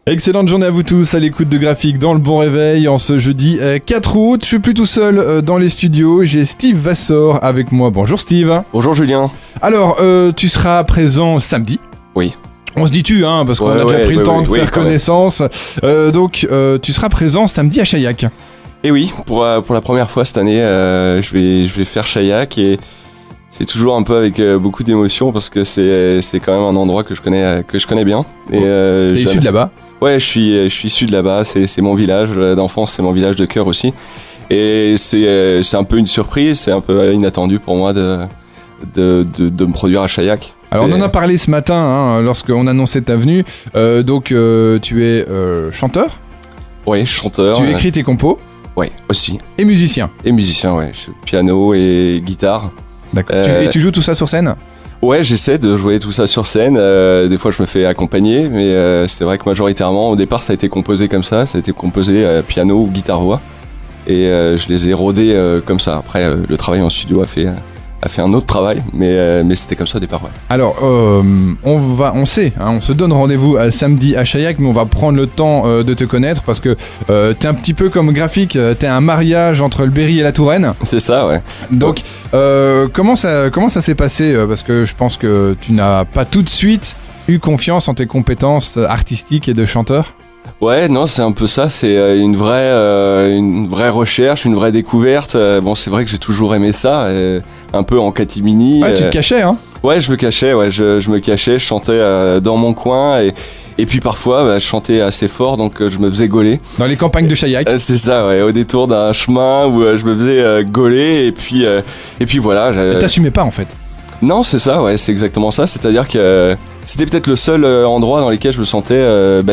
Excellente journée à vous tous à l'écoute de Graphique dans le bon réveil en ce jeudi 4 août. Je suis plus tout seul dans les studios, j'ai Steve Vassor avec moi. Bonjour Steve. Bonjour Julien. Alors, tu seras présent samedi. Oui. On se dit parce qu'on a déjà pris le temps de faire connaissance. Donc, tu seras présent samedi à Chaillac. Et oui, pour la première fois cette année, je vais faire Chaillac et c'est toujours un peu avec beaucoup d'émotion parce que c'est quand même un endroit que je connais bien. Et t'es issu de là-bas ? Ouais, je suis issu de là-bas. C'est mon village d'enfance, c'est mon village de cœur aussi. Et c'est un peu une surprise, c'est un peu inattendu pour moi de me produire à Chaillac. Alors on en a parlé ce matin lorsqu'on annonçait ta venue. Donc tu es chanteur ? Oui, chanteur. Tu écris tes compos ? Oui, aussi. Et musicien ? Et musicien, ouais. Piano et guitare. D'accord. Et tu joues tout ça sur scène ? Ouais, j'essaie de jouer tout ça sur scène. Des fois, je me fais accompagner, mais c'est vrai que majoritairement, au départ, ça a été composé comme ça. Ça a été composé piano ou guitare-voix. Et je les ai rodés comme ça. Après, le travail en studio a fait un autre travail, mais c'était comme ça au départ. Ouais. Alors, on se donne rendez-vous samedi à Chaillac, mais on va prendre le temps de te connaître parce que t'es un petit peu comme Graphique, t'es un mariage entre le Berry et la Touraine. C'est ça, ouais. Donc, comment ça s'est passé ? Parce que je pense que tu n'as pas tout de suite eu confiance en tes compétences artistiques et de chanteur. Ouais, non, c'est un peu ça, c'est une vraie recherche, une vraie découverte. Bon, c'est vrai que j'ai toujours aimé ça, un peu en catimini. Ouais, tu te cachais, hein ? Ouais, je me cachais, je me cachais, je chantais dans mon coin et puis parfois je chantais assez fort, donc je me faisais gauler. Dans les campagnes de Chaillac. C'est ça, ouais, au détour d'un chemin où je me faisais gauler et puis voilà. Mais t'assumais pas en fait. Non, c'est ça, ouais, c'est exactement ça, c'est-à-dire que c'était peut-être le seul endroit dans lequel je me sentais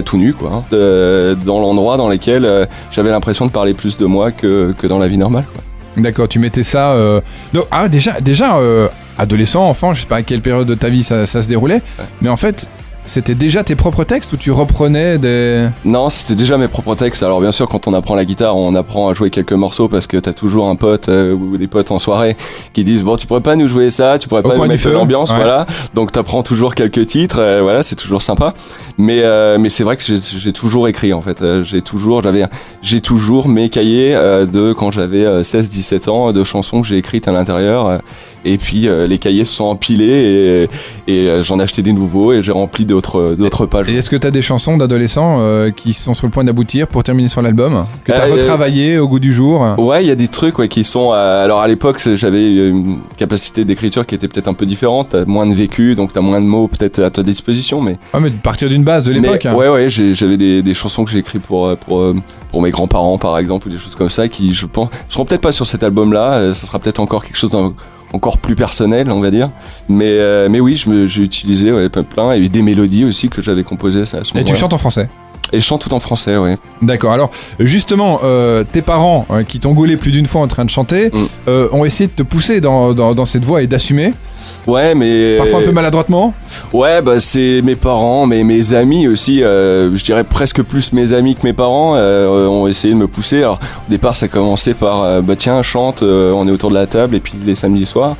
tout nu, quoi. Dans l'endroit dans lequel j'avais l'impression de parler plus de moi que dans la vie normale, quoi. D'accord, tu mettais ça... déjà adolescent, enfant, je sais pas à quelle période de ta vie ça se déroulait, mais en fait... C'était déjà tes propres textes ou tu reprenais des... Non, c'était déjà mes propres textes. Alors bien sûr, quand on apprend la guitare, on apprend à jouer quelques morceaux parce que t'as toujours un pote ou des potes en soirée qui disent bon, tu pourrais pas nous jouer ça, tu pourrais pas nous mettre l'ambiance, ouais. Voilà. Donc t'apprends toujours quelques titres, voilà, c'est toujours sympa. Mais c'est vrai que j'ai toujours écrit en fait. J'ai toujours mes cahiers de quand j'avais 16-17 ans de chansons que j'ai écrites à l'intérieur. Et puis les cahiers se sont empilés et j'en ai acheté des nouveaux et j'ai rempli d'autres pages. Et est-ce que tu as des chansons d'adolescents qui sont sur le point d'aboutir pour terminer sur l'album que tu as retravaillé au goût du jour? Ouais, il y a des trucs qui sont... alors à l'époque, j'avais une capacité d'écriture qui était peut-être un peu différente. T'as moins de vécu, donc t'as moins de mots peut-être à ta disposition. Mais de partir d'une base de l'époque. Hein. Ouais, j'avais des chansons que j'ai écrites pour mes grands-parents par exemple, ou des choses comme ça qui, je pense, seront peut-être pas sur cet album-là. Ça sera peut-être encore quelque chose encore plus personnel, on va dire. Mais oui, j'ai utilisé plein, et des mélodies aussi que j'avais composées à ce moment-là. Et tu chantes en français ? Et je chante tout en français, oui. D'accord, alors justement, tes parents qui t'ont gaulé plus d'une fois en train de chanter ont essayé de te pousser dans cette voie et d'assumer. Ouais, mais... Parfois un peu maladroitement. Ouais, c'est mes parents, mais mes amis aussi, je dirais presque plus mes amis que mes parents ont essayé de me pousser. Alors au départ ça a commencé par tiens chante, on est autour de la table et puis les samedis soirs.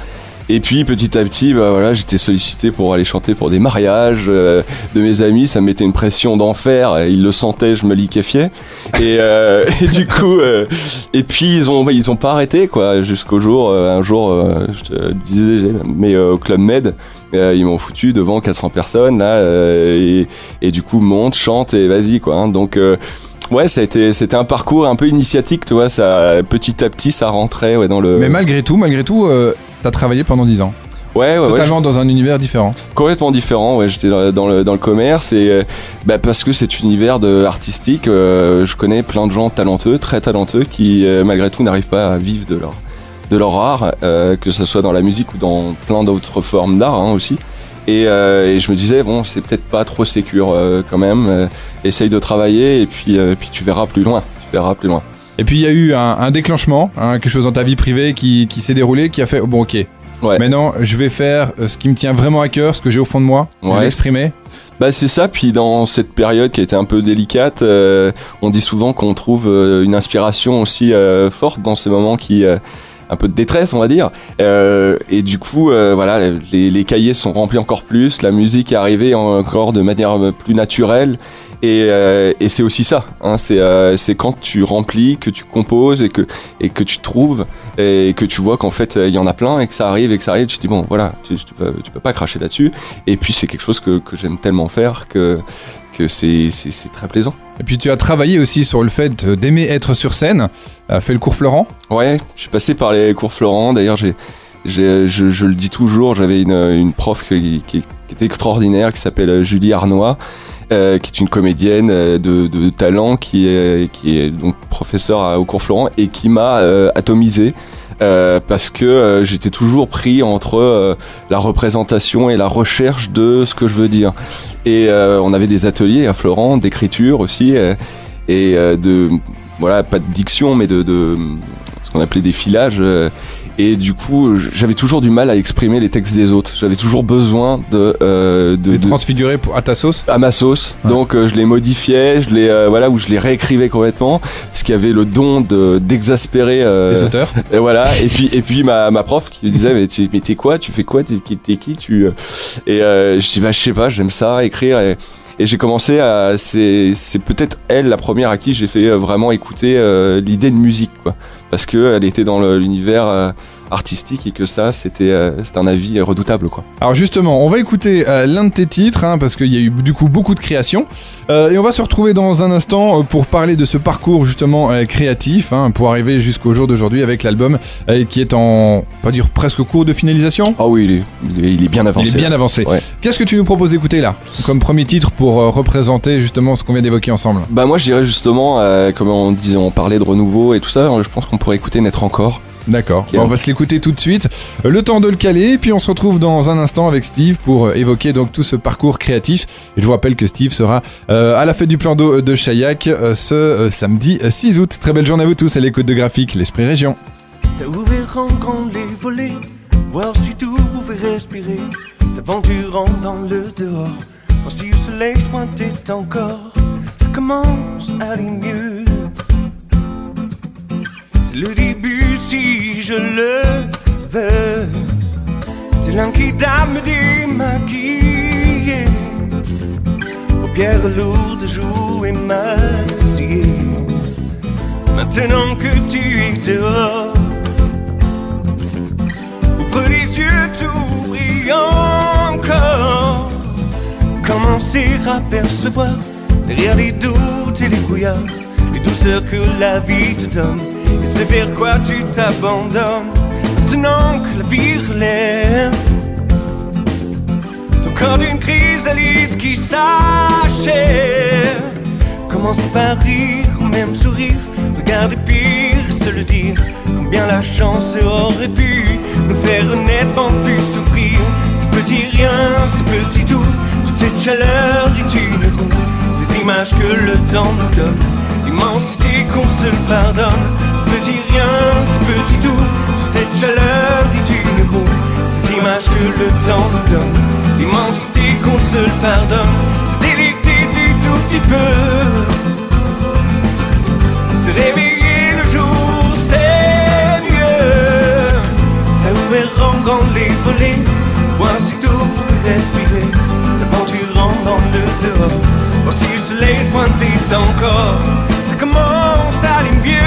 Et puis petit à petit, j'étais sollicité pour aller chanter pour des mariages de mes amis. Ça me mettait une pression d'enfer. Ils le sentaient, je me liquéfiais. Et du coup, et puis ils ont pas arrêté quoi. Jusqu'au jour, un jour, je te disais, mais au Club Med, ils m'ont foutu devant 400 personnes là, et du coup monte, chante et vas-y quoi. Hein. Donc ouais, c'était un parcours un peu initiatique, tu vois. Ça, petit à petit, ça rentrait dans le. Mais malgré tout. T'as travaillé pendant 10 ans. Ouais. Totalement dans un univers différent. Complètement différent, ouais. J'étais dans le commerce et parce que cet univers artistique, je connais plein de gens talentueux, très talentueux, qui malgré tout n'arrivent pas à vivre de leur art, que ce soit dans la musique ou dans plein d'autres formes d'art aussi. Et je me disais bon, c'est peut-être pas trop sécure quand même. Essaye de travailler et puis tu verras plus loin. Et puis il y a eu un déclenchement, quelque chose dans ta vie privée qui s'est déroulé, qui a fait bon ok. Ouais. Maintenant je vais faire ce qui me tient vraiment à cœur, ce que j'ai au fond de moi, je vais l'exprimer. C'est ça, puis dans cette période qui a été un peu délicate, on dit souvent qu'on trouve une inspiration aussi forte dans ces moments qui... un peu de détresse on va dire, et du coup les cahiers sont remplis encore plus, la musique est arrivée encore de manière plus naturelle Et c'est aussi ça, hein, c'est quand tu remplis, que tu composes et que tu trouves et que tu vois qu'en fait il y en a plein et que ça arrive, tu te dis bon voilà, tu peux pas cracher là-dessus. Et puis c'est quelque chose que j'aime tellement faire que c'est très plaisant. Et puis tu as travaillé aussi sur le fait d'aimer être sur scène, fait le cours Florent. Ouais, je suis passé par les cours Florent, d'ailleurs je le dis toujours, j'avais une prof qui était extraordinaire, qui s'appelle Julie Arnois, qui est une comédienne de talent, qui est donc professeure au cours Florent et qui m'a atomisé. Parce que j'étais toujours pris entre la représentation et la recherche de ce que je veux dire. Et on avait des ateliers à Florent d'écriture aussi et de voilà, pas de diction mais de ce qu'on appelait des filages. Et du coup, j'avais toujours du mal à exprimer les textes des autres. J'avais toujours besoin de transfigurer à ta sauce. À ma sauce. Ouais. Donc je les modifiais, je les réécrivais complètement. Ce qui avait le don d'exaspérer les auteurs. Et voilà. Et puis ma prof qui me disait mais t'es quoi, tu fais quoi, t'es qui tu. Et je dis bah je sais pas, j'aime ça écrire et j'ai commencé à c'est peut-être elle la première à qui j'ai fait vraiment écouter l'idée de musique quoi. Parce qu'elle était dans l'univers artistique et que ça, c'était un avis redoutable, quoi. Alors justement, on va écouter l'un de tes titres, hein, parce qu'il y a eu du coup beaucoup de créations. Et on va se retrouver dans un instant pour parler de ce parcours justement créatif, hein, pour arriver jusqu'au jour d'aujourd'hui avec l'album qui est en, on va dire, presque cours de finalisation. Ah oui, il est bien avancé. Il est bien avancé. Ouais. Qu'est-ce que tu nous proposes d'écouter là, comme premier titre pour représenter justement ce qu'on vient d'évoquer ensemble? Bah moi je dirais justement, comme on parlait de renouveau et tout ça, je pense qu'on pourrait écouter Naître encore. D'accord, on va se l'écouter tout de suite, le temps de le caler, puis on se retrouve dans un instant avec Steve pour évoquer donc tout ce parcours créatif. Et je vous rappelle que Steve sera à la fête du plan d'eau de Chaillac ce samedi 6 août. Très belle journée à vous tous à l'écoute de Graphique, l'esprit région. T'as ouvert en grand les volets, voir si tout pouvait respirer, t'aventurant dans le dehors, voir si le soleil se pointait encore, ça commence à aller mieux. C'est le début si je le veux. C'est l'inquiétable me démaquiller, paupières lourdes, joues émaciées. Maintenant que tu es dehors, ouvre les yeux, tout brille encore. Commencer à percevoir derrière les doutes et les brouillards, les douceurs que la vie te donne. Et c'est vers quoi tu t'abandonnes maintenant que la vie relève ton corps d'une chrysalide qui s'achève. Commence par rire ou même sourire, regarder pire, se le dire. Combien la chance aurait pu nous faire honnêtement plus souffrir. Ce petit rien, ce petit tout, toute cette chaleur est une roue. Ces images que le temps nous donne, l'immensité qu'on se le pardonne. Petit rien, ce petit tout, toute cette chaleur est une roue. Ces images que le temps nous donne, l'immensité qu'on se le pardonne. Se délecter du tout petit peu, se réveiller le jour, c'est mieux. T'as ouvert en grand les volets, voir si tout pouvait respirer, t'aventurant dans le dehors, voir si le soleil pointait encore, ça commence à aller mieux.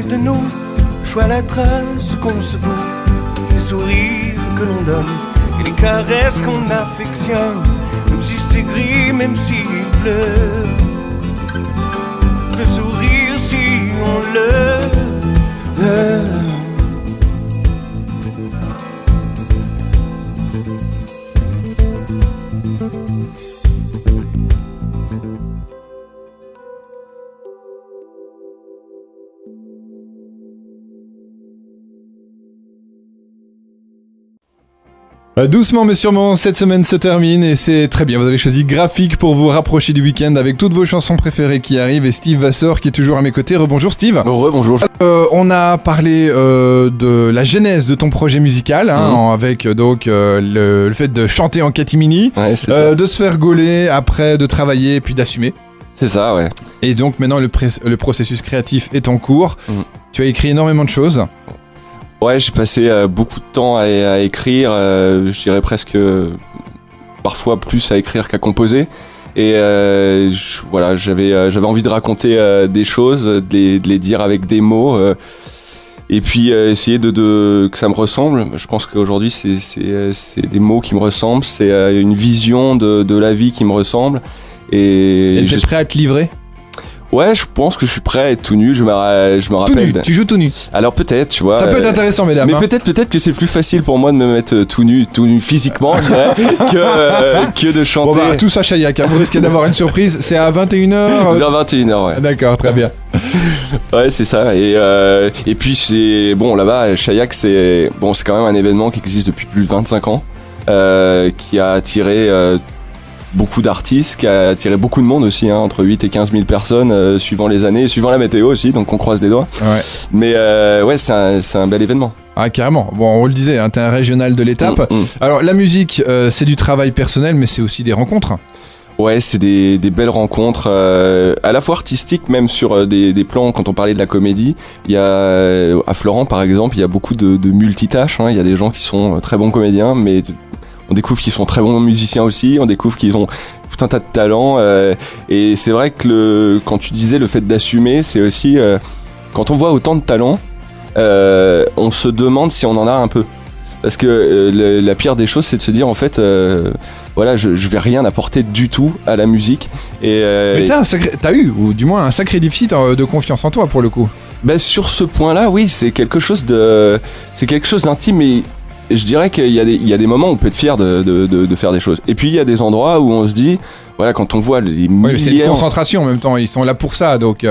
De nous, le choix, la trace qu'on se vaut, les sourires que l'on donne et les caresses qu'on affectionne, même si c'est gris, même s'il pleut. Le sourire si on le veut. Doucement mais sûrement, cette semaine se termine et c'est très bien. Vous avez choisi Graphique pour vous rapprocher du week-end avec toutes vos chansons préférées qui arrivent et Steve Vasseur qui est toujours à mes côtés. Rebonjour Steve. Rebonjour. On a parlé de la genèse de ton projet musical, hein, avec donc le fait de chanter en catimini, ouais, de se faire gauler après, de travailler puis d'assumer. C'est ça, ouais. Et donc maintenant le processus créatif est en cours. Tu as écrit énormément de choses. Ouais, j'ai passé beaucoup de temps à écrire, je dirais presque parfois plus à écrire qu'à composer. Et voilà, j'avais envie de raconter des choses, de les dire avec des mots, et puis essayer que ça me ressemble. Je pense qu'aujourd'hui c'est des mots qui me ressemblent, c'est une vision de la vie qui me ressemble. Et t'es prêt à te livrer ? Ouais, je pense que je suis prêt à être tout nu. Je me rappelle. Tout nu. Tu joues tout nu. Alors peut-être, tu vois. Ça peut être intéressant, mesdames. Mais peut-être que c'est plus facile pour moi de me mettre tout nu physiquement, je dirais, que de chanter. Bon bah, tout ça, Chaillac, vous risquez d'avoir une surprise. C'est à 21h. Vers 21h, ouais. D'accord, très bien. Ouais, c'est ça. Et puis c'est bon là-bas, Chaillac, c'est quand même un événement qui existe depuis plus de 25 ans, qui a attiré beaucoup d'artistes, qui a attiré beaucoup de monde aussi, hein, entre 8 et 15 000 personnes, suivant les années, suivant la météo aussi, donc on croise les doigts. Ouais. Mais ouais, c'est un bel événement. Ah, carrément. Bon, on le disait, hein, t'es un régional de l'étape. Alors, la musique, c'est du travail personnel, mais c'est aussi des rencontres. Ouais, c'est des belles rencontres, à la fois artistiques, même sur des plans, quand on parlait de la comédie. Il y a, à Florent, par exemple, il y a beaucoup de multitâches, hein. Il y a des gens qui sont très bons comédiens, mais on découvre qu'ils sont très bons musiciens aussi, on découvre qu'ils ont tout un tas de talents, et c'est vrai que quand tu disais le fait d'assumer, c'est aussi quand on voit autant de talents, on se demande si on en a un peu. Parce que la pire des choses, c'est de se dire en fait, voilà, je vais rien apporter du tout à la musique. Mais t'as eu, ou du moins un sacré déficit de confiance en toi pour le coup. Ben, sur ce point-là, oui, c'est quelque chose d'intime, mais je dirais qu'il y a des moments où on peut être fier de faire des choses. Et puis il y a des endroits où on se dit, voilà, quand on voit les milliers... Oui, c'est une concentration en même temps, ils sont là pour ça, donc...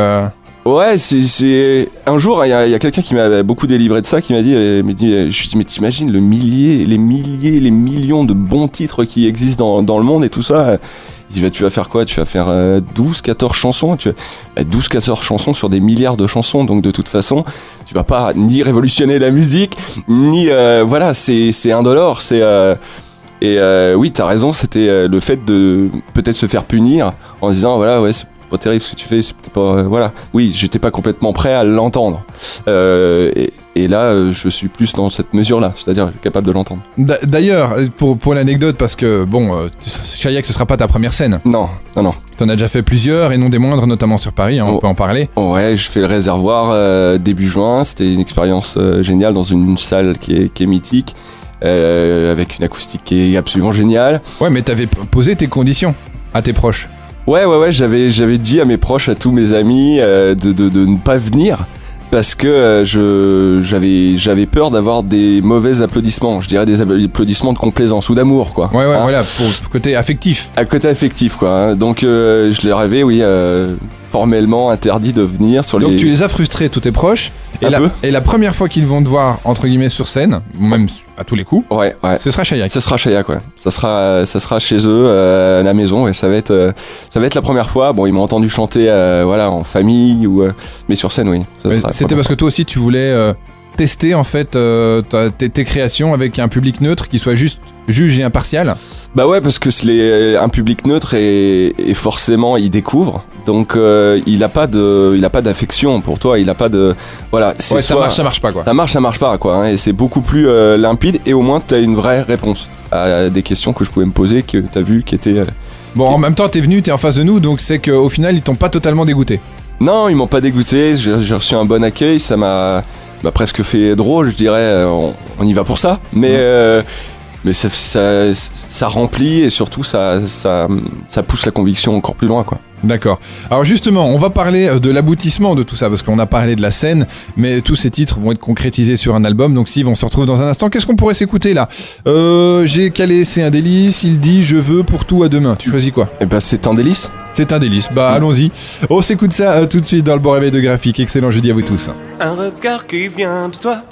Ouais, c'est... Un jour, il y a quelqu'un qui m'a beaucoup délivré de ça, qui m'a dit, je me dis, mais t'imagines les millions de bons titres qui existent dans le monde et tout ça. Il dit, bah, tu vas faire quoi ? Tu vas faire 12-14 chansons. 12-14 chansons sur des milliards de chansons. Donc de toute façon, tu vas pas ni révolutionner la musique, ni... voilà, c'est indolore. Oui, t'as raison, c'était le fait de peut-être se faire punir en se disant, voilà, ouais, c'est pas terrible ce que tu fais, c'est peut-être pas... voilà. Oui, j'étais pas complètement prêt à l'entendre. Et là, je suis plus dans cette mesure-là, c'est-à-dire capable de l'entendre. D'ailleurs, pour l'anecdote, parce que, bon, Chaillac, ce sera pas ta première scène. Non. T'en as déjà fait plusieurs, et non des moindres, notamment sur Paris, hein, on peut en parler. Ouais, je fais le Réservoir début juin, c'était une expérience géniale dans une salle qui est mythique, avec une acoustique qui est absolument géniale. Ouais, mais t'avais posé tes conditions à tes proches. Ouais, j'avais dit à mes proches, à tous mes amis, de ne pas venir. Parce que j'avais peur d'avoir des mauvais applaudissements, je dirais des applaudissements de complaisance ou d'amour, quoi. Ouais, hein, voilà, pour côté affectif. À côté affectif, quoi. Hein. Donc je leur avais, formellement interdit de venir sur Donc tu les as frustrés, tous tes proches, et la première fois qu'ils vont te voir, entre guillemets, sur scène, même à tous les coups, ce sera Chaillac. Ça sera Chaillac, ouais. Ça sera chez eux, à la maison, et ça va être la première fois. Bon, ils m'ont entendu chanter, en famille, mais sur scène, oui. C'était parce que toi aussi, tu voulais tester, en fait, tes créations avec un public neutre qui soit juste juge et impartial. Bah ouais, parce que un public neutre et forcément il découvre, donc il a pas d'affection pour toi, il a pas de ça marche pas quoi. Ça marche pas quoi, hein, et c'est beaucoup plus limpide, et au moins tu as une vraie réponse à des questions que je pouvais me poser, que tu as vu qui étaient en même temps t'es venu, t'es en face de nous, donc c'est qu'au final ils t'ont pas totalement dégoûté. Non, ils m'ont pas dégoûté, j'ai reçu un bon accueil, ça m'a presque fait drôle, je dirais, on y va pour ça, mais ça remplit, et surtout ça pousse la conviction encore plus loin, quoi. D'accord. Alors justement, on va parler de l'aboutissement de tout ça, parce qu'on a parlé de la scène, mais tous ces titres vont être concrétisés sur un album, donc Steve, on se retrouve dans un instant. Qu'est-ce qu'on pourrait s'écouter là ? J'ai calé C'est un délice, il dit je veux pour tout à demain. Tu choisis quoi ? Eh ben c'est un délice. C'est un délice, allons-y. On s'écoute ça tout de suite dans le Bon Réveil de Graphique. Excellent jeudi à vous tous. Un regard qui vient de toi,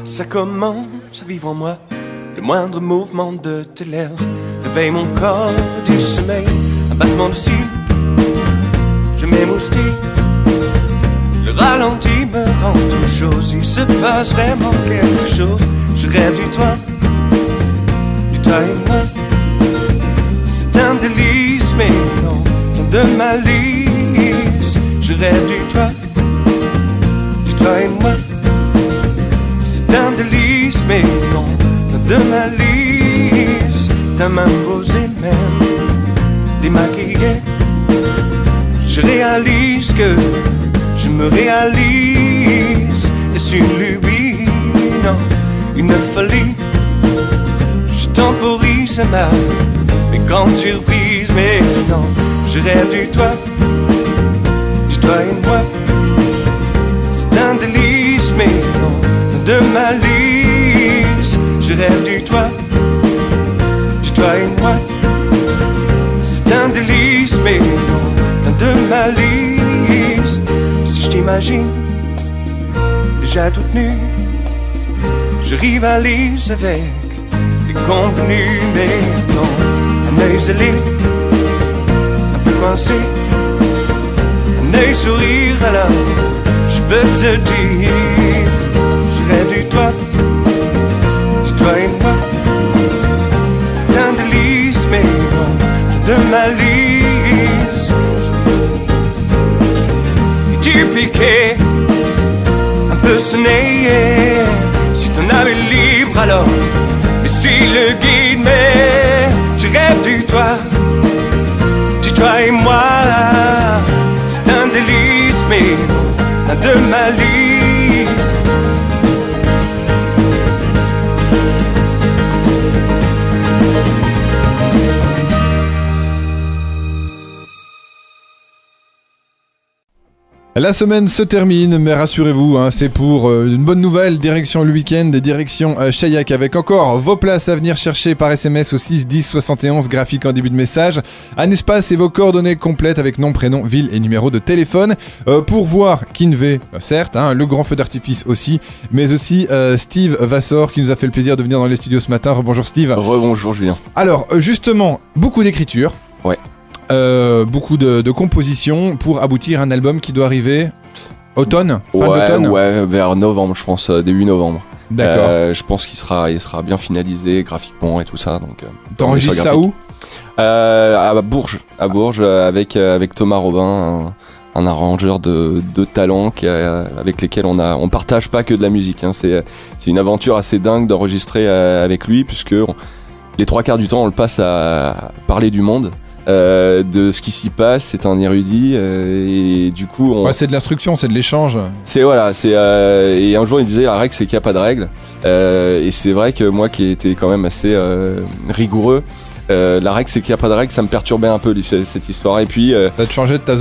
ça commence à vivre en moi. Le moindre mouvement de tes lèvres réveille mon corps du sommeil. Un battement de cils, je m'émoustille. Le ralenti me rend tout chose. Il se passe vraiment quelque chose. Je rêve du toi et moi. C'est un délice, mais non de malice. Je rêve du toi et moi. C'est un délice. de ma liste, ta main posée même, démaquillée. Je réalise que je me réalise. Est-ce une lubie? Non, une folie. Je temporise mes grandes surprises. Mais non, je rêve du toi et moi. C'est un délice, mais non, de ma liste. Je rêve du toi et moi. C'est un délice, mais non, de ma liste. Si je t'imagine déjà toute nue, je rivalise avec les convenus. Mais non, un œil zélé, un peu coincé, un œil sourire, alors je peux te dire, je rêve du toi et moi. C'est un délice, mais non, de ma liste. Et tu piquais, un peu sonné, si ton âme est libre alors, mais suis le guide. Mais je rêve du toi et moi. C'est un délice, mais non, de ma liste. La semaine se termine, mais rassurez-vous, c'est pour une bonne nouvelle, direction le week-end et direction Chaillac, avec encore vos places à venir chercher par SMS au 6 10 71, graphique en début de message, un espace et vos coordonnées complètes avec nom, prénom, ville et numéro de téléphone, pour voir Kinvé, certes, le grand feu d'artifice aussi, mais aussi Steve Vassor qui nous a fait le plaisir de venir dans les studios ce matin. Rebonjour Steve. Rebonjour Julien. Alors justement, beaucoup d'écriture. Ouais. Beaucoup de compositions pour aboutir à un album qui doit arriver automne, fin d'automne. Ouais, vers novembre, je pense, début novembre. D'accord. Je pense qu'il sera bien finalisé graphiquement et tout ça. Donc, t'enregistres ça où? À Bourges, avec Thomas Robin, un arrangeur de talent avec lesquels on partage pas que de la musique. C'est une aventure assez dingue d'enregistrer avec lui, puisque les 3/4 du temps on le passe à parler du monde. De ce qui s'y passe, c'est un érudit et du coup c'est de l'instruction, c'est de l'échange. Et un jour il disait la règle c'est qu'il n'y a pas de règle, et c'est vrai que moi qui étais quand même assez rigoureux, la règle c'est qu'il n'y a pas de règle, ça me perturbait un peu cette histoire. Et puis ça te changeait de ta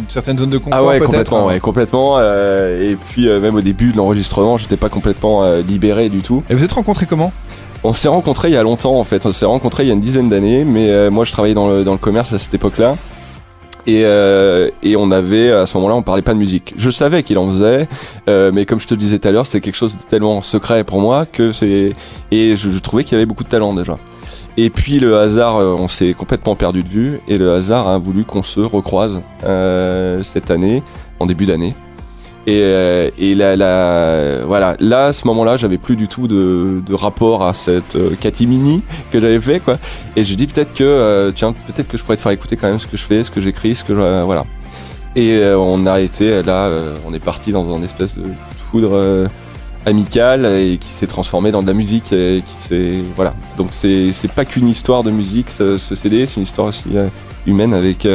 certaine zone de confort. Ah ouais, peut-être, complètement. Et puis même au début de l'enregistrement j'étais pas complètement libéré du tout. Et vous êtes rencontrés comment? On s'est rencontrés il y a longtemps en fait, on s'est rencontrés il y a une dizaine d'années, mais moi je travaillais dans le commerce à cette époque-là, et on avait, à ce moment-là, on parlait pas de musique. Je savais qu'il en faisait, mais comme je te le disais tout à l'heure, c'était quelque chose de tellement secret pour moi et je trouvais qu'il y avait beaucoup de talent déjà. Et puis le hasard, on s'est complètement perdu de vue, et le hasard a voulu qu'on se recroise cette année, en début d'année. Et voilà, là à ce moment-là j'avais plus du tout de rapport à cette catimini que j'avais fait quoi, et je dis peut-être que peut-être que je pourrais te faire écouter quand même ce que je fais, ce que j'écris, voilà. Et on a été là, on est parti dans un espèce de foudre amical et qui s'est transformé dans de la musique et voilà. Donc c'est pas qu'une histoire de musique ce CD, c'est une histoire aussi humaine avec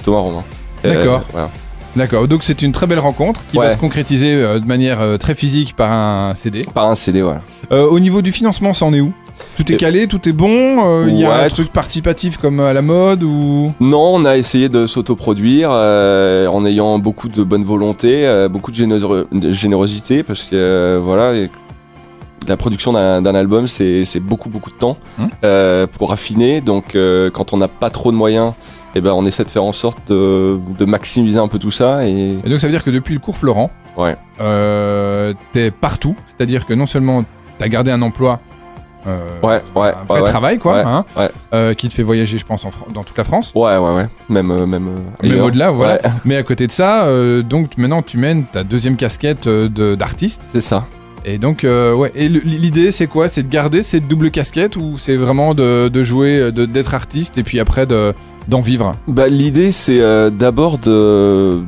Thomas Robin. D'accord. Voilà. D'accord, donc c'est une très belle rencontre qui va se concrétiser de manière très physique par un CD. Par un CD, voilà. Au niveau du financement, ça en est où? Tout est calé, tout est bon? Il y a un truc participatif comme à la mode ou... Non, on a essayé de s'autoproduire en ayant beaucoup de bonne volonté, beaucoup de générosité, parce que voilà, la production d'un album, c'est beaucoup de temps pour affiner. Donc quand on n'a pas trop de moyens, on essaie de faire en sorte de maximiser un peu tout ça. Et donc ça veut dire que depuis le cours Florent, t'es partout, c'est-à-dire que non seulement t'as gardé un emploi, un vrai travail quoi, qui te fait voyager je pense dans toute la France. Même au-delà, voilà. Mais à côté de ça, donc maintenant tu mènes ta deuxième casquette d'artiste. C'est ça. Et donc et l'idée c'est quoi? C'est de garder cette double casquette, ou c'est vraiment de jouer, d'être artiste et puis après d'en vivre? L'idée c'est d'abord de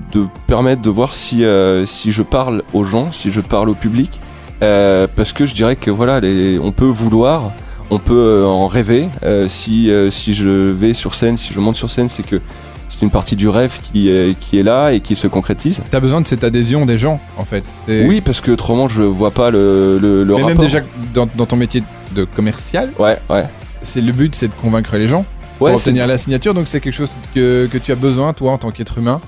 permettre de voir si je parle aux gens, si je parle au public, parce que je dirais que voilà, on peut vouloir, on peut en rêver. Si je vais sur scène, si je monte sur scène, c'est que c'est une partie du rêve qui est là et qui se concrétise. T'as besoin de cette adhésion des gens, en fait. Oui, parce que autrement je vois pas le Mais rapport. même déjà dans ton métier de commercial, Ouais. le but c'est de convaincre les gens pour Ouais, obtenir la signature, donc c'est quelque chose que tu as besoin, toi, en tant qu'être humain.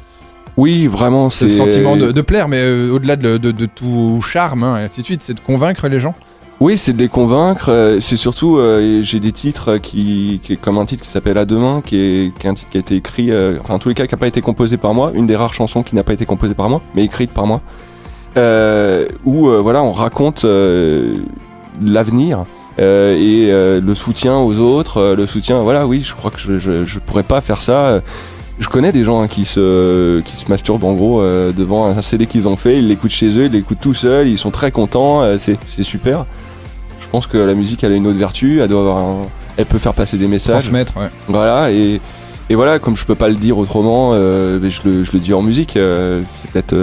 oui, vraiment, Ce sentiment de plaire, mais au-delà de tout charme, hein, et ainsi de suite, c'est de convaincre les gens. Oui, c'est de les convaincre. C'est surtout, j'ai des titres qui comme un titre qui s'appelle À Demain, qui est un titre qui a été écrit, en tous les cas, qui n'a pas été composé par moi, une des rares chansons qui n'a pas été composée par moi, mais écrite par moi, où voilà, on raconte l'avenir et le soutien aux autres, le soutien. Voilà, oui, je crois que je pourrais pas faire ça. Je connais des gens qui se masturbent en gros devant un CD qu'ils ont fait, ils l'écoutent chez eux, ils l'écoutent tout seuls, ils sont très contents, c'est super. Je pense que la musique, elle a une autre vertu, elle peut faire passer des messages. Transmettre, ouais. Voilà, et voilà, comme je peux pas le dire autrement, je le dis en musique, c'est peut-être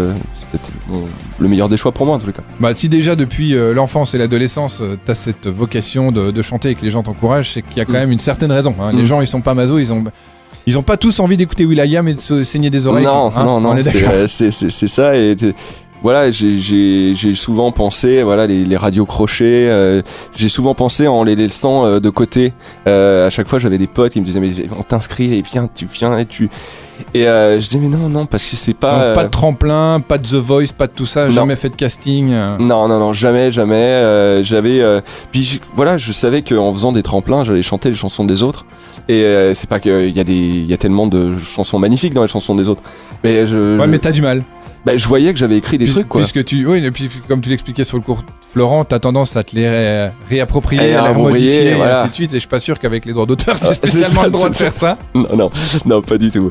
le meilleur des choix pour moi en tous les cas. Bah, si déjà depuis l'enfance et l'adolescence, t'as cette vocation de chanter et que les gens t'encouragent, c'est qu'il y a quand même une certaine raison. Hein. Les gens, ils sont pas masos, ils ont pas tous envie d'écouter will.i.am et de se saigner des oreilles. Non, on est d'accord. c'est ça. Et voilà, j'ai souvent pensé, voilà, les radios crochets, j'ai souvent pensé en les laissant de côté. À chaque fois, j'avais des potes qui me disaient, mais on t'inscrit et tu viens et tu. Et je disais, mais non, parce que c'est pas. Donc, pas de tremplin, pas de The Voice, pas de tout ça, jamais fait de casting. Non, jamais. J'avais. Puis voilà, je savais qu'en faisant des tremplins, j'allais chanter les chansons des autres. Et c'est pas qu'il y a tellement de chansons magnifiques dans les chansons des autres. Mais Ouais, mais t'as du mal. Bah, je voyais que j'avais écrit des trucs, quoi. Puisque oui, et puis comme tu l'expliquais sur le cours Florent, t'as tendance à te les réapproprier, Et à les remodifier, voilà. et ainsi de suite. Et je suis pas sûr qu'avec les droits d'auteur, t'aies spécialement le droit de faire ça. Non, pas du tout.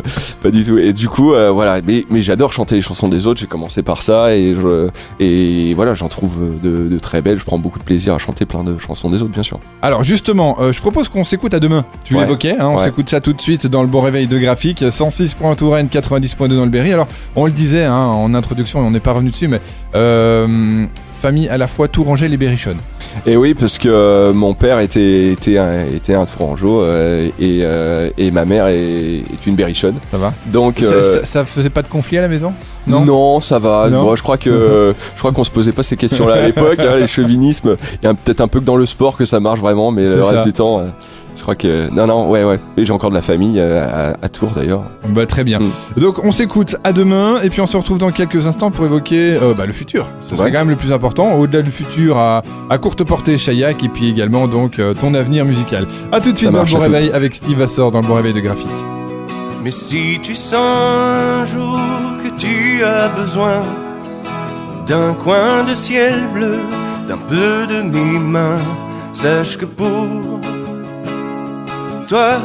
Et du coup, voilà. Mais j'adore chanter les chansons des autres. J'ai commencé par ça et voilà, j'en trouve de très belles. Je prends beaucoup de plaisir à chanter plein de chansons des autres, bien sûr. Alors justement, je propose qu'on s'écoute À Demain. Tu l'évoquais, hein, on s'écoute ça tout de suite dans le bon réveil de Graphique. 106.1 Touraine, 90.2 dans le Berry. Alors, on le disait hein, en introduction, et on n'est pas revenu dessus, mais famille à la fois Touranger et Berrichonne. Et oui, parce que mon père était un Tourangeau et ma mère est une Berrichonne. Ça va. Donc ça faisait pas de conflit à la maison? Non, ça va. Non. Bon, je crois qu'on se posait pas ces questions-là à l'époque. Hein, les chauvinismes, il y a peut-être un peu que dans le sport que ça marche vraiment, mais le reste du temps, je crois que ouais. Et j'ai encore de la famille à Tours d'ailleurs. Bah très bien. Donc on s'écoute À Demain et puis on se retrouve dans quelques instants pour évoquer le futur. Ce serait quand même le plus important. Au-delà du futur, à courte portée, Chaillac, et puis également donc ton avenir musical. À tout de suite dans le Bon Réveil avec Steve Assor dans le Bon Réveil de Graphique. Mais si tu sens un jour que tu as besoin d'un coin de ciel bleu, d'un peu de mes mains, sache que pour toi,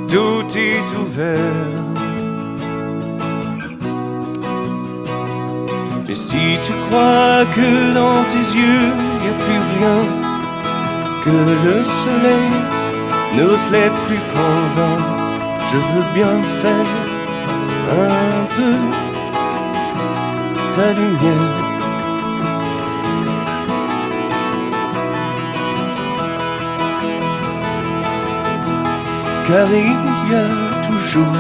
tout est ouvert. Mais si tu crois que dans tes yeux, il n'y a plus rien, que le soleil ne reflète plus qu'en vain, je veux bien faire un peu ta lumière. Car il y a toujours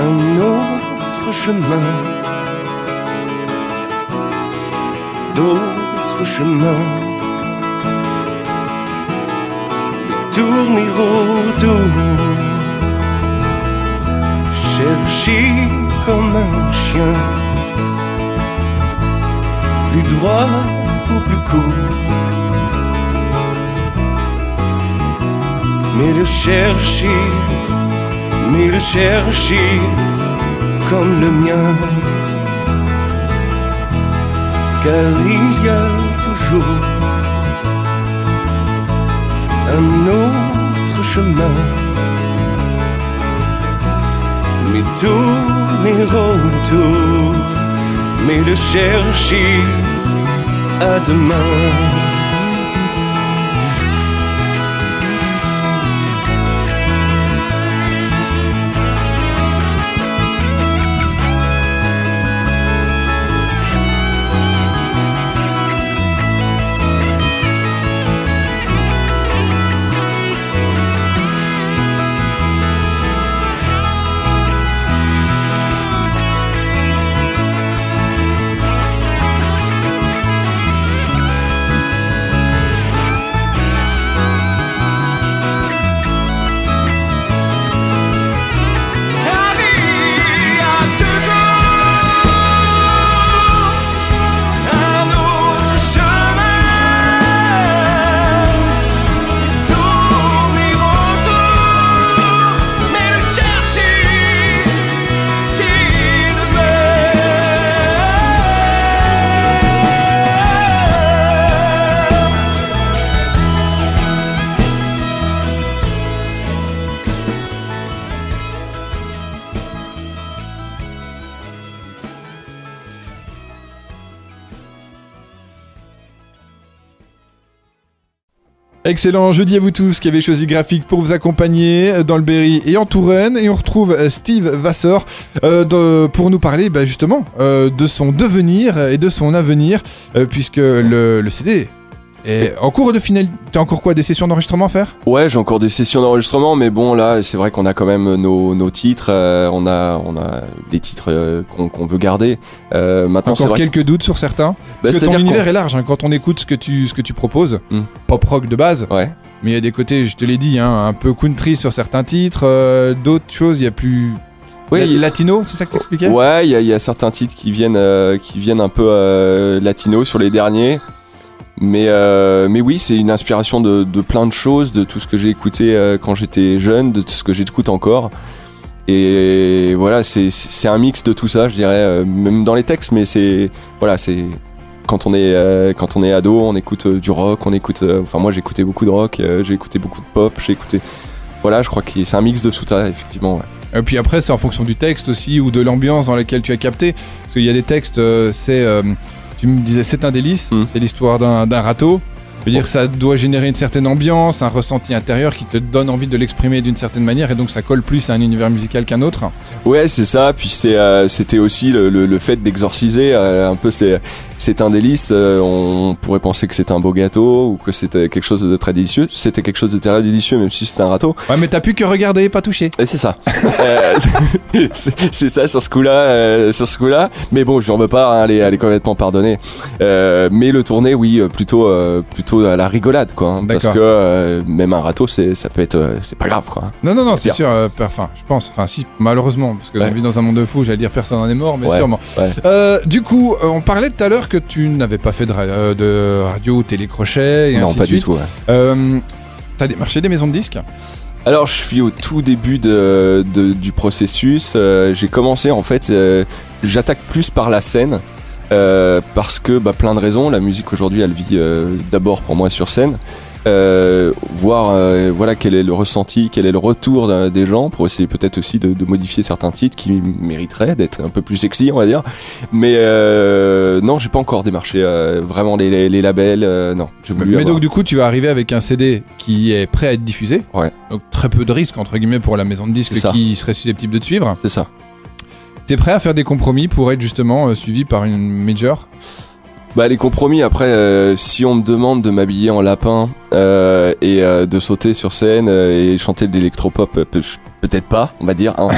un autre chemin, d'autres chemins, tourner autour, chercher comme un chien, plus droit ou plus court, mais le chercher comme le mien, car il y a toujours un autre chemin, mais tourner autour, mais le chercher à demain. Excellent jeudi à vous tous qui avez choisi Graphique pour vous accompagner dans le Berry et en Touraine. Et on retrouve Steve Vasseur pour nous parler justement de son devenir et de son avenir, puisque le CD est en cours de finale. T'as encore quoi, des sessions d'enregistrement à faire ? Ouais, j'ai encore des sessions d'enregistrement, mais bon, là, c'est vrai qu'on a quand même nos titres. On a les titres qu'on veut garder. Maintenant, encore quelques doutes sur certains. Parce que ton univers est large, quand on écoute ce que tu proposes. Pop rock de base. Ouais. Mais il y a des côtés, je te l'ai dit, un peu country sur certains titres. D'autres choses, il y a plus... Oui, latino, c'est ça que t'expliquais ? Ouais, il y a certains titres qui viennent un peu latino sur les derniers. Mais oui, c'est une inspiration de plein de choses, de tout ce que j'ai écouté quand j'étais jeune, de tout ce que j'écoute encore. Et voilà, c'est un mix de tout ça, je dirais, même dans les textes, mais c'est quand on est ado, on écoute du rock, enfin moi j'écoutais beaucoup de rock, j'ai écouté beaucoup de pop, voilà, je crois que c'est un mix de tout ça, effectivement. Ouais. Et puis après, c'est en fonction du texte aussi ou de l'ambiance dans laquelle tu as capté, parce qu'il y a des textes, tu me disais c'est un délice, c'est l'histoire d'un râteau. Je veux dire, ça doit générer une certaine ambiance, un ressenti intérieur qui te donne envie de l'exprimer d'une certaine manière, et donc ça colle plus à un univers musical qu'un autre. Ouais, c'est ça. Puis c'était aussi le fait d'exorciser un peu c'est un délice. On pourrait penser que c'est un beau gâteau ou que c'était quelque chose de très délicieux. C'était quelque chose de très délicieux, même si c'était un râteau. Ouais, mais t'as pu que regarder, pas toucher. Et c'est ça. C'est ça sur ce coup-là. Mais bon, je n'en veux pas. Elle est complètement pardonnée. Mais le tourner, oui, plutôt à la rigolade, quoi. Parce que même un râteau, ça peut être, c'est pas grave, quoi. Non, c'est sûr. Enfin, je pense. Enfin, si, malheureusement, parce que on vit dans un monde de fous. J'allais dire personne n'en est mort, mais sûrement. Ouais. Du coup, on parlait tout à l'heure que tu n'avais pas fait de radio ou télécrochet et non, ainsi pas de suite. Du tout. Ouais. T'as démarché des maisons de disques ? Alors, je suis au tout début du processus. J'ai commencé, en fait, j'attaque plus par la scène. Parce que plein de raisons, la musique aujourd'hui elle vit d'abord pour moi sur scène, voir voilà quel est le ressenti, quel est le retour des gens pour essayer peut-être aussi de modifier certains titres qui mériteraient d'être un peu plus sexy, on va dire. Mais non, j'ai pas encore démarché vraiment les labels, non. Mais donc du coup tu vas arriver avec un CD qui est prêt à être diffusé, donc très peu de risques entre guillemets pour la maison de disques qui serait susceptible de te suivre. C'est ça. T'es prêt à faire des compromis pour être justement suivi par une major ? Les compromis, après, si on me demande de m'habiller en lapin et de sauter sur scène et chanter de l'électropop, peut-être pas, on va dire. Hein.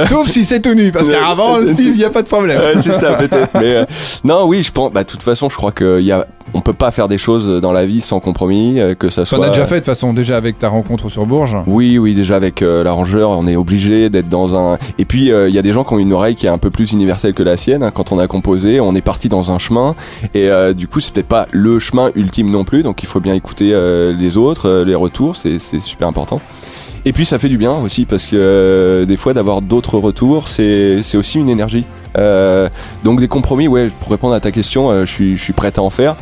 Sauf si c'est tout nu, parce qu'avant, Steve, il n'y a pas de problème. C'est ça, peut-être. Mais non, oui, je pense. De toute façon, je crois qu'on peut pas faire des choses dans la vie sans compromis, que ça soit. T'en as déjà fait de toute façon, déjà avec ta rencontre sur Bourges. Oui, déjà avec l'arrangeur, on est obligé d'être dans un. Et puis il y a des gens qui ont une oreille qui est un peu plus universelle que la sienne. Hein. Quand on a composé, on est parti dans un chemin, et du coup, c'est peut-être pas le chemin ultime non plus. Donc il faut bien écouter les autres, les retours, c'est super important. Et puis ça fait du bien aussi parce que des fois d'avoir d'autres retours, c'est aussi une énergie. Donc des compromis, pour répondre à ta question, je suis prêt à en faire,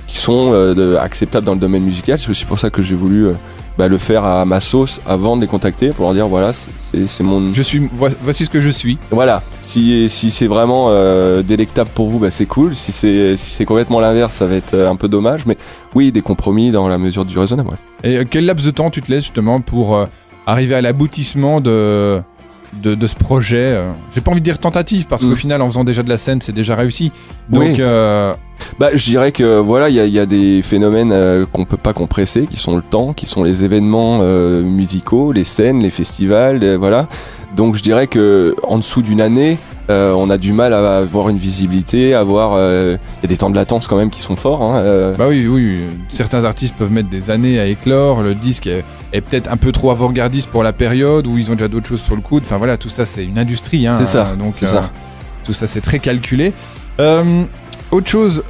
qui sont acceptables dans le domaine musical. C'est aussi pour ça que j'ai voulu le faire à ma sauce avant de les contacter pour leur dire voilà, c'est mon. Voici ce que je suis. Voilà. Si c'est vraiment délectable pour vous, c'est cool. Si c'est complètement l'inverse, ça va être un peu dommage. Mais oui, des compromis dans la mesure du raisonnable. Ouais. Et quel laps de temps tu te laisses justement pour arriver à l'aboutissement de ce projet j'ai pas envie de dire tentative parce qu'au final en faisant déjà de la scène c'est déjà réussi donc oui. Je dirais que voilà, il y a des phénomènes qu'on peut pas compresser, qui sont le temps, qui sont les événements musicaux, les scènes, les festivals, voilà. Donc je dirais que en dessous d'une année on a du mal à avoir une visibilité, il y a des temps de latence quand même qui sont forts. Hein, Oui, certains artistes peuvent mettre des années à éclore, le disque est peut-être un peu trop avant-gardiste pour la période où ils ont déjà d'autres choses sur le coude, enfin voilà, tout ça c'est une industrie. Hein, c'est ça, donc c'est ça. Tout ça c'est très calculé. Autre chose,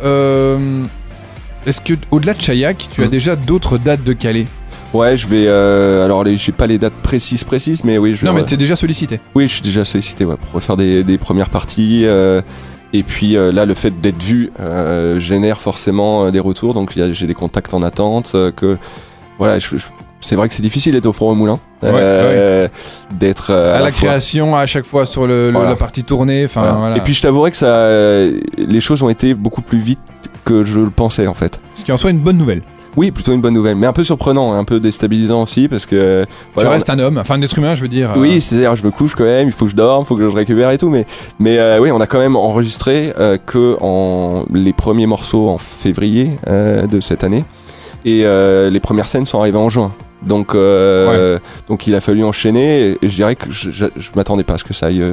est-ce que au-delà de Chayak, tu as déjà d'autres dates de Calais ? Ouais, je vais. Alors, j'ai pas les dates précises, mais oui, je vais. Non, mais t'es déjà sollicité. Oui, je suis déjà sollicité, pour refaire des premières parties. Et puis là, le fait d'être vu génère forcément des retours. Donc, j'ai des contacts en attente. Voilà, c'est vrai que c'est difficile d'être au four au moulin. D'être à la création, à chaque fois sur la partie tournée. Voilà. Et puis, je t'avouerai que les choses ont été beaucoup plus vite que je le pensais, en fait. Ce qui en soit une bonne nouvelle. Oui, plutôt une bonne nouvelle, mais un peu surprenant, un peu déstabilisant aussi parce que Tu restes un homme, enfin un être humain, je veux dire. Oui, c'est-à-dire je me couche quand même, il faut que je dorme, il faut que je récupère et tout, mais oui, on a quand même enregistré que les premiers morceaux en février de cette année et les premières scènes sont arrivées en juin. Donc il a fallu enchaîner et je dirais que je m'attendais pas à ce que ça aille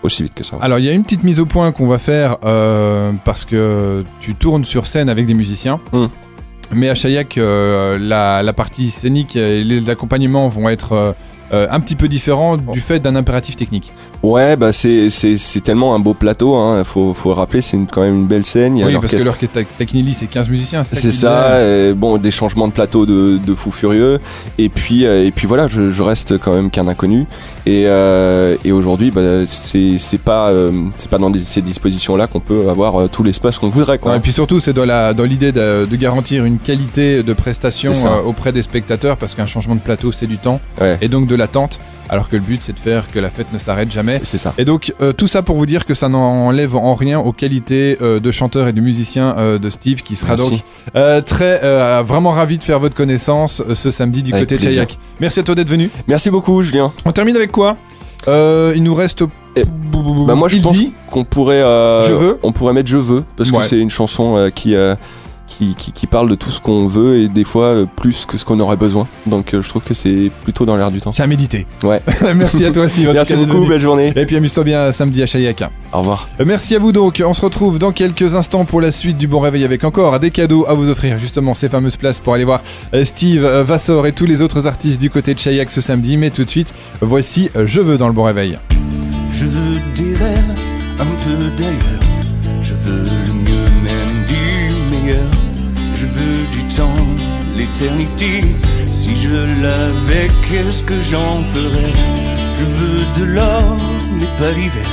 aussi vite que ça. Alors il y a une petite mise au point qu'on va faire parce que tu tournes sur scène avec des musiciens. Mais à Chaillac, la partie scénique et les accompagnements vont être un petit peu différents du fait d'un impératif technique. Ouais, bah c'est tellement un beau plateau, hein. Faut rappeler, c'est quand même une belle scène. Il y a parce que l'orchestre Tecnili, c'est 15 musiciens. C'est ça, bon, des changements de plateau de fou furieux. Et puis voilà, je reste quand même qu'un inconnu. Et aujourd'hui, bah, c'est pas dans ces dispositions-là qu'on peut avoir tout l'espace qu'on voudrait, quoi. Non, et puis surtout, c'est dans l'idée de garantir une qualité de prestation auprès des spectateurs, parce qu'un changement de plateau, c'est du temps. Ouais. Et donc de l'attente. Alors que le but c'est de faire que la fête ne s'arrête jamais. C'est ça. Et donc tout ça pour vous dire que ça n'enlève en rien aux qualités de chanteur et de musicien de Steve, qui sera Merci. donc vraiment ravi de faire votre connaissance ce samedi du côté de Chaillac. Merci à toi d'être venu. Merci beaucoup, Julien. On termine avec quoi? Il nous reste... Bah moi je pense qu'on pourrait on pourrait mettre Je veux, parce que c'est une chanson qui parle de tout ce qu'on veut et des fois plus que ce qu'on aurait besoin. Donc je trouve que c'est plutôt dans l'air du temps. C'est à méditer. Ouais. Merci à toi Steve. Merci beaucoup, belle journée. Et puis amuse-toi bien samedi à Chaillac. Au revoir. Merci à vous donc. On se retrouve dans quelques instants pour la suite du Bon Réveil avec encore des cadeaux à vous offrir. Justement ces fameuses places pour aller voir Steve Vassor et tous les autres artistes du côté de Chaillac ce samedi. Mais tout de suite, voici Je veux dans le Bon Réveil. Je veux des rêves un peu d'ailleurs. Je veux le mieux, même du meilleur. Je veux du temps, l'éternité. Si je l'avais, qu'est-ce que j'en ferais? Je veux de l'or, mais pas l'hiver.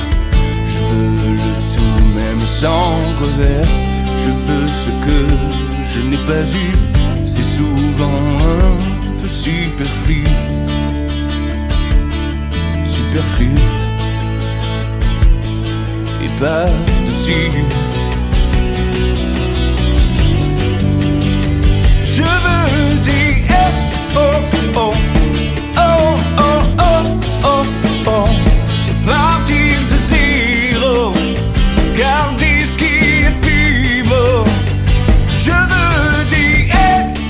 Je veux le tout, même sans revers. Je veux ce que je n'ai pas eu. C'est souvent un peu superflu. Superflu. Et par-dessus. Je veux des oh oh oh oh oh oh oh. Partir de zéro, garder ce qui est plus beau. Je veux des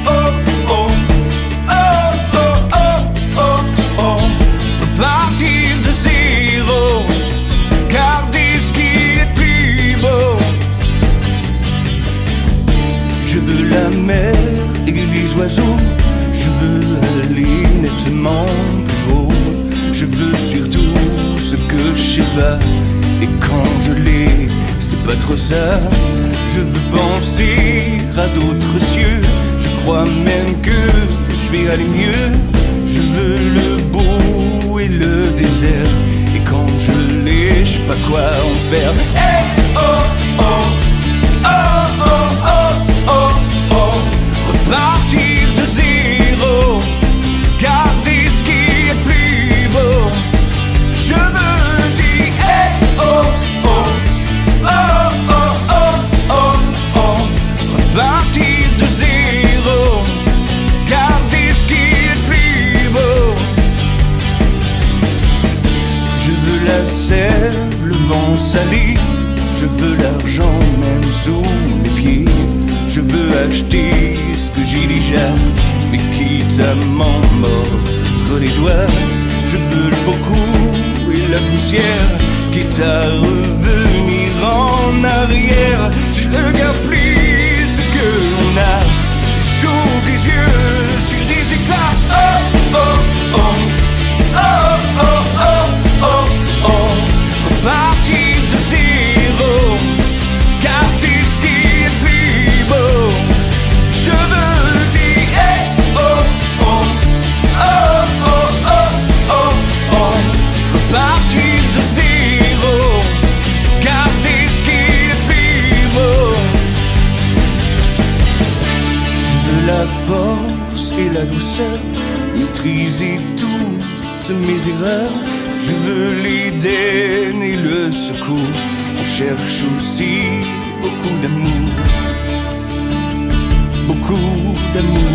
oh oh oh oh oh oh oh. Partir de zéro, garder ce qui est plus beau. Je veux la mer et les oiseaux, je veux aller nettement plus haut. Je veux surtout ce que je sais pas, et quand je l'ai, c'est pas trop ça. Je veux penser à d'autres cieux, je crois même que je vais aller mieux. Je veux le beau et le désert, et quand je l'ai, je sais pas quoi en faire. Hey, oh, oh, oh, oh, oh, oh, oh. Repartir de zéro, garder ce qui est plus beau. Je veux dire hey, oh, oh, oh, oh, oh, oh, oh. Repartir de zéro, garder ce qui est plus beau. Je veux la sève, le vent salé. Je veux l'argent même sous mes pieds. Je veux acheter ce que j'ai déjà, mais quitte à m'en mordre les doigts. Je veux le beaucoup et la poussière, quitte à revenir en arrière. Je regarde plus ce que l'on a, j'ouvre les yeux sur des éclats. Oh, oh, oh, oh, oh, oh, oh, oh. Repartir de zéro, garder ce qui est plus beau. Je veux dire hey, oh, oh, oh, oh, oh, oh, oh. Repartir de zéro, garder ce qui est plus beau. Je veux la force et la douceur, maîtriser toutes mes erreurs. Je veux l'Éden et le secours. On cherche aussi beaucoup d'amour. Beaucoup d'amour.